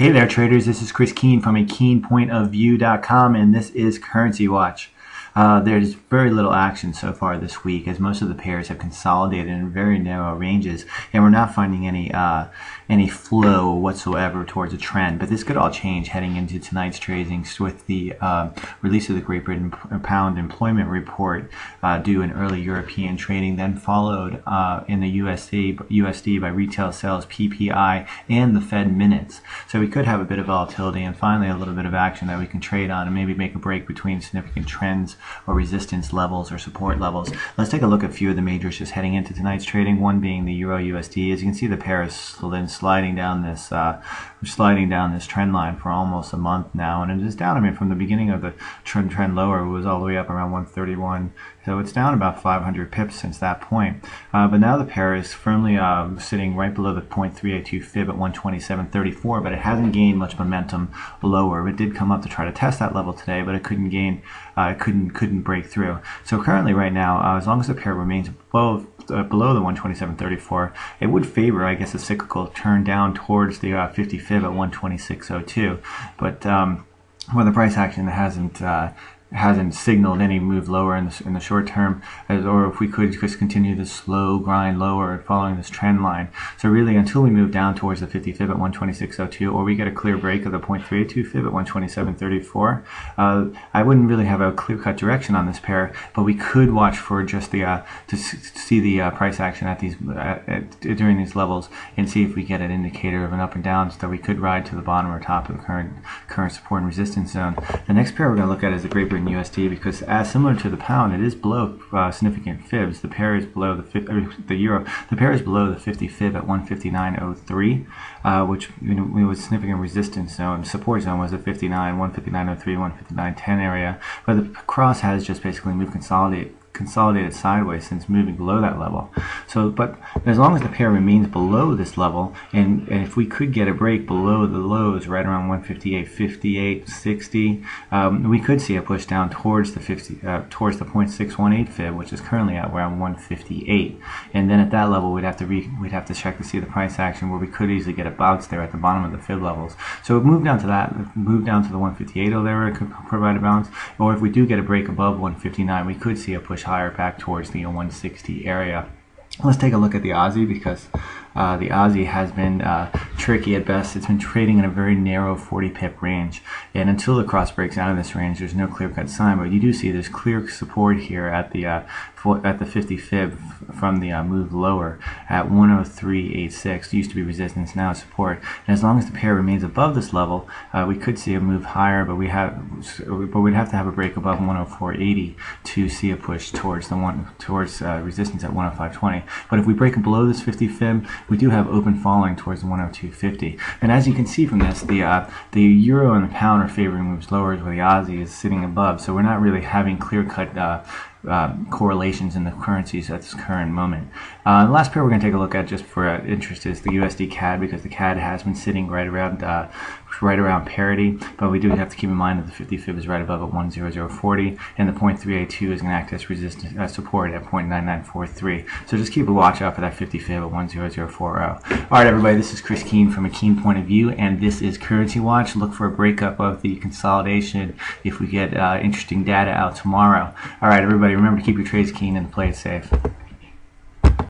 Hey there traders, this is Chris Keene from akeenpointofview.com and this is Currency Watch. There's very little action so far this week as most of the pairs have consolidated in very narrow ranges and we're not finding any flow whatsoever towards a trend. But this could all change heading into tonight's tradings with the release of the Great Britain pound employment report due in early European trading, then followed in the USD by retail sales, PPI, and the Fed minutes. So we could have a bit of volatility and finally a little bit of action that we can trade on and maybe make a break between significant trends or resistance levels or support levels. Let's take a look at a few of the majors just heading into tonight's trading, one being the EURUSD. As you can see, the pair is been sliding down this trend line for almost a month now, and it is down. I mean, from the beginning of the trend lower, it was all the way up around 131. So it's down about 500 pips since that point. But now the pair is firmly sitting right below the 0.382 fib at 127.34, but it hasn't gained much momentum lower. It did come up to try to test that level today, but it couldn't gain, couldn't break through. So currently, right now, as long as the pair remains below the 127.34, it would favor, I guess, a cyclical turn down towards the 50 fib at 126.02. But when the price action hasn't signaled any move lower in the short term, or if we could just continue this slow grind lower following this trend line. So really, until we move down towards the 50 fib at 126.02, or we get a clear break of the 0.382 fib at 127.34, I wouldn't really have a clear-cut direction on this pair, but we could watch for just the to see the price action at these during these levels and see if we get an indicator of an up and down, so that we could ride to the bottom or top of the current support and resistance zone. The next pair we're going to look at is the Great Britain USD, because as similar to the pound, it is below significant fibs. The pair is below the euro. The pair is below the 50 fib at 159.03, which was significant resistance zone. Support zone was the 59, 159.03, 159.10 area. But the cross has just basically moved consolidated sideways since moving below that level. So, but as long as the pair remains below this level, and if we could get a break below the lows right around 158.58, 60, we could see a push down towards the 0.618 fib, which is currently at around 158. And then at that level, we'd have to check to see the price action, where we could easily get a bounce there at the bottom of the fib levels. So move down to that, move down to the 158 there, it could provide a bounce. Or if we do get a break above 159, we could see a push higher back towards the 160 area. Let's take a look at the Aussie, because the Aussie has been tricky at best. It's been trading in a very narrow 40 pip range, and until the cross breaks out of this range, there's no clear-cut sign. But you do see there's clear support here at the 50 fib from the move lower at 103.86. Used to be resistance, now support. And as long as the pair remains above this level, we could see a move higher. But we'd have to have a break above 104.80 to see a push towards resistance at 105.20. But if we break below this 50 fib, we do have open falling towards the 102.50. And as you can see from this, the euro and the pound are favoring moves lower, where the Aussie is sitting above. So we're not really having clear-cut correlations in the currencies at this current moment. The last pair we're going to take a look at, just for interest, is the USDCAD, because the CAD has been sitting right around parity, but we do have to keep in mind that the 50 fib is right above at 100.40, and the 0.382 is going to act as resistance support at 0.9943. So just keep a watch out for that 50 fib at 100.40. All right, everybody, this is Chris Keene from A Keen Point of View, and this is Currency Watch. Look for a breakup of the consolidation if we get interesting data out tomorrow. All right, everybody, remember to keep your trades keen and play it safe.